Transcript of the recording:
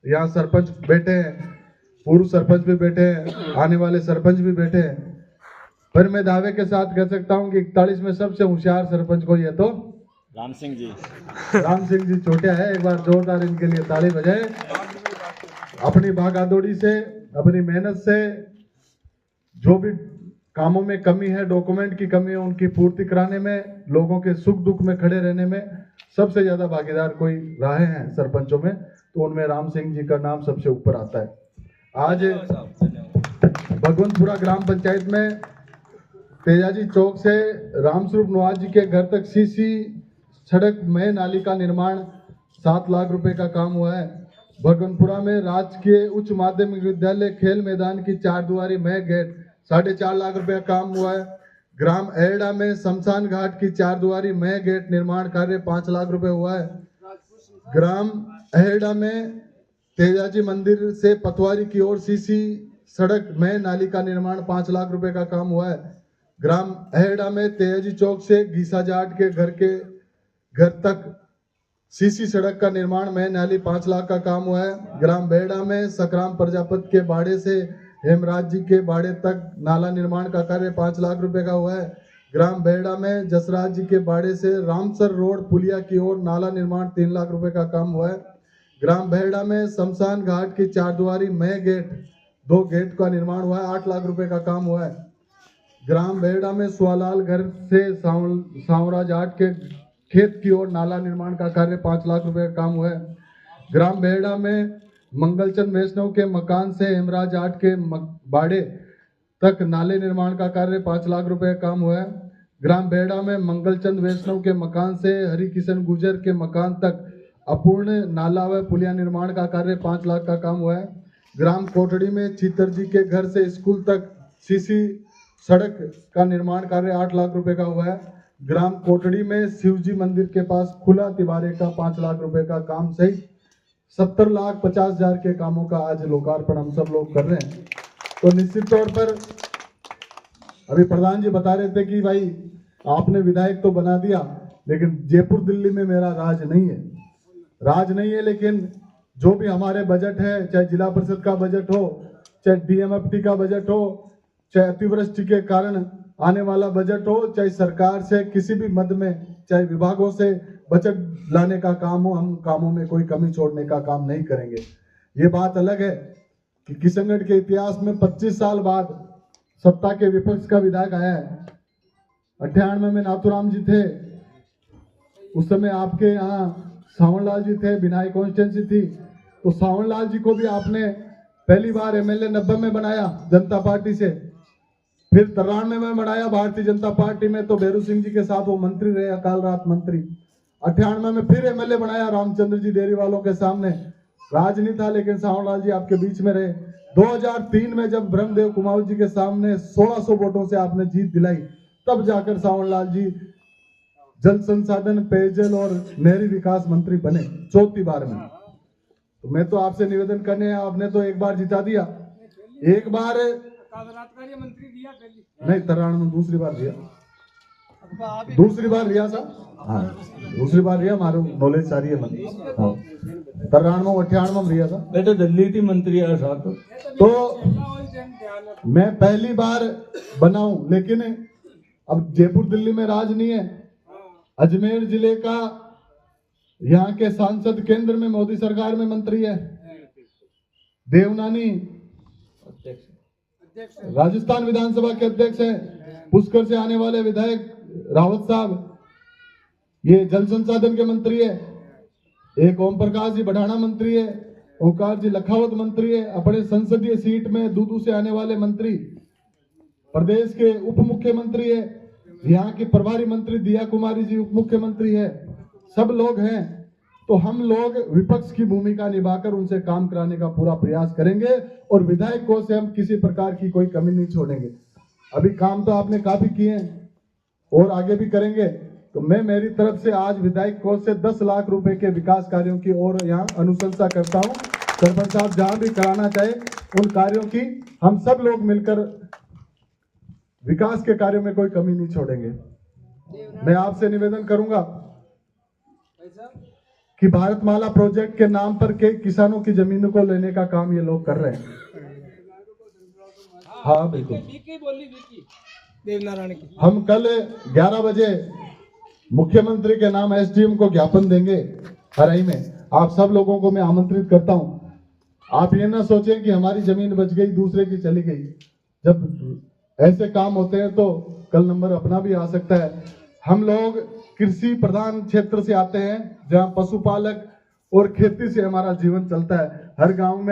यहाँ सरपंच बैठे हैं, पूर्व सरपंच भी बैठे हैं, आने वाले सरपंच भी बैठे हैं, पर मैं दावे के साथ कह सकता हूँ कि 41 में सबसे होशियार सरपंच कोई है तो राम सिंह जी। राम सिंह जी चोटिया है। एक बार जोरदार इनके लिए ताली बजाए। अपनी भागादौड़ी से, अपनी मेहनत से, जो भी कामों में कमी है, डॉक्यूमेंट की कमी है, उनकी पूर्ति कराने में, लोगों के सुख दुख में खड़े रहने में सबसे ज्यादा भागीदार कोई रहे हैं सरपंचों में, तो उनमें राम सिंह जी का नाम सबसे ऊपर आता है। आज भगवंतपुरा ग्राम पंचायत में तेजाजी चौक से रामस्वरूप नवाज जी के घर तक सीसी सड़क में नाली का निर्माण 7 लाख रुपए का काम हुआ है। भगवंतपुरा में राजकीय उच्च माध्यमिक विद्यालय खेल मैदान की 4 दुआरी मह गेट 4.5 लाख रुपए का काम हुआ है। ग्राम एड़ा में शमशान घाट की 4 दुआरी मह गेट निर्माण कार्य 5 लाख रुपए हुआ है। ग्राम एड़ा में तेजाजी मंदिर से पतवारी की ओर सीसी सड़क में नाली का निर्माण 5 लाख रुपए का काम हुआ है। ग्राम अहेड़ा में तेजाजी चौक से घीसा जाट के घर तक सीसी सड़क का निर्माण में नाली 5 लाख का काम हुआ है। ग्राम बेड़ा में सकराम प्रजापति के बाड़े से हेमराज जी के बाड़े तक नाला निर्माण का कार्य 5 लाख रुपए का हुआ है। ग्राम बेड़ा में जसराज जी के बाड़े से रामसर रोड पुलिया की ओर नाला निर्माण 3 लाख रुपए का काम हुआ है। ग्राम बेड़ा में शमशान घाट की 4 दुआरी मह गेट 2 गेट का निर्माण हुआ है, 8 लाख रुपए का काम हुआ है। ग्राम बेड़ा में सुआलाल घर से सांवरा जाट के खेत की ओर नाला निर्माण का कार्य 5 लाख रुपए का काम हुआ है। ग्राम बेड़ा में मंगलचंद वैष्णव के मकान से हेमराज जाट के बाड़े तक नाले निर्माण का कार्य 5 लाख रुपए का काम हुआ है। ग्राम बेड़ा में मंगलचंद वैष्णव के मकान से हरिकिशन गुजर के मकान तक अपूर्ण नाला व पुलिया निर्माण का कार्य 5 लाख का काम हुआ है। ग्राम कोटड़ी में चित्तर जी के घर से स्कूल तक सीसी सड़क का निर्माण कार्य 8 लाख रुपए का हुआ है। ग्राम कोटड़ी में शिवजी मंदिर के पास खुला तिबारे का 5 लाख रुपए का काम सहित 70,50,000 के कामों का आज लोकार्पण हम सब लोग कर रहे हैं। तो निश्चित तौर पर अभी प्रधान जी बता रहे थे कि भाई आपने विधायक तो बना दिया, लेकिन जयपुर दिल्ली में मेरा राज नहीं है। लेकिन जो भी हमारे बजट है, चाहे जिला परिषद का बजट हो, चाहे डीएमएफटी का बजट हो, चाहे अतिवृष्टि के कारण आने वाला बजट हो, चाहे सरकार से किसी भी मद में, चाहे विभागों से बजट लाने का काम हो, हम कामों में कोई कमी छोड़ने का काम नहीं करेंगे। ये बात अलग है कि किशनगढ़ के इतिहास में 25 साल बाद सत्ता के विपक्ष का विधायक आया है। 98 में नाथुराम जी थे, उस समय आपके यहाँ सावनलाल जी थे, बिनाई कॉन्स्टिट्यूंसी थी, तो सावनलाल जी को भी आपने पहली बार एमएलए 90 में बनाया जनता पार्टी से, फिर 93 में बनाया भारतीय जनता पार्टी में, तो बेरू सिंह जी के साथ वो मंत्री रहे, अकाल रात मंत्री। 98 में फिर एमएलए बनाया रामचंद्र जी डेयरी वालों के सामने, राज नहीं था लेकिन सावनलाल जी आपके बीच में रहे। 2003 में जब ब्रह्मदेव कुमावत जी के सामने 1600 वोटों से आपने जीत दिलाई, तब जाकर सावनलाल जी जल संसाधन, पेयजल और नहरी विकास मंत्री बने 4थी बार में। तो मैं तो आपसे निवेदन करने, आपने तो एक बार जिता दिया, एक बार मंत्री दिया नहीं, 93 में दूसरी बार लिया था। हाँ, दूसरी बार लिया, हमारे नॉलेज सारी है मंत्री। हाँ, 93 98 में लिया था। बेटा दिल्ली थी मंत्री है साहब। तो मैं पहली बार बनाऊं, लेकिन अब जयपुर दिल्ली में राज नहीं है। अजमेर जिले का यहाँ के सांसद केंद्र में मोदी सरकार में मंत्री है, देवनानी राजस्थान विधानसभा के अध्यक्ष हैं, पुष्कर से आने वाले विधायक रावत साहब ये जल संसाधन के मंत्री है, एक ओम प्रकाश जी बढ़ाना मंत्री है, ओंकार जी लखावत मंत्री है, अपने संसदीय सीट में दूदू से आने वाले मंत्री, प्रदेश के उप मुख्यमंत्री है, यहाँ की प्रभारी मंत्री दिया कुमारी जी उप मुख्यमंत्री है, सब लोग हैं। तो हम लोग विपक्ष की भूमिका निभाकर उनसे काम कराने का पूरा प्रयास करेंगे और विधायकों से हम किसी प्रकार की कोई कमी नहीं छोड़ेंगे। अभी काम तो आपने काफी किए हैं और आगे भी करेंगे। तो मैं मेरी तरफ से आज विधायक कोष से 10 लाख रुपए के विकास कार्यों की ओर यहाँ अनुशंसा करता हूँ। सरपंच साहब जहां भी कराना चाहे उन कार्यों की हम सब लोग मिलकर विकास के कार्यों में कोई कमी नहीं छोड़ेंगे। मैं आपसे निवेदन करूंगा कि भारतमाला प्रोजेक्ट के नाम पर के किसानों की जमीनों को लेने का काम ये लोग कर रहे हैं। हाँ बिल्कुल। विकी बोली विकी देवनारायण की। हम कल 11 बजे मुख्यमंत्री के नाम एसडीएम को ज्ञापन देंगे हराई में। आप सब लोगों को मैं आमंत्रित करता हूं। आप ये ना सोचें कि हमारी जमीन बच गई, दूसरे की चली गई। जब ऐसे काम होते हैं तो कल नंबर अपना भी आ सकता है। हम लोग कृषि प्रधान क्षेत्र से आते हैं, जहां पशुपालक और खेती से हमारा जीवन चलता है। हर गांव में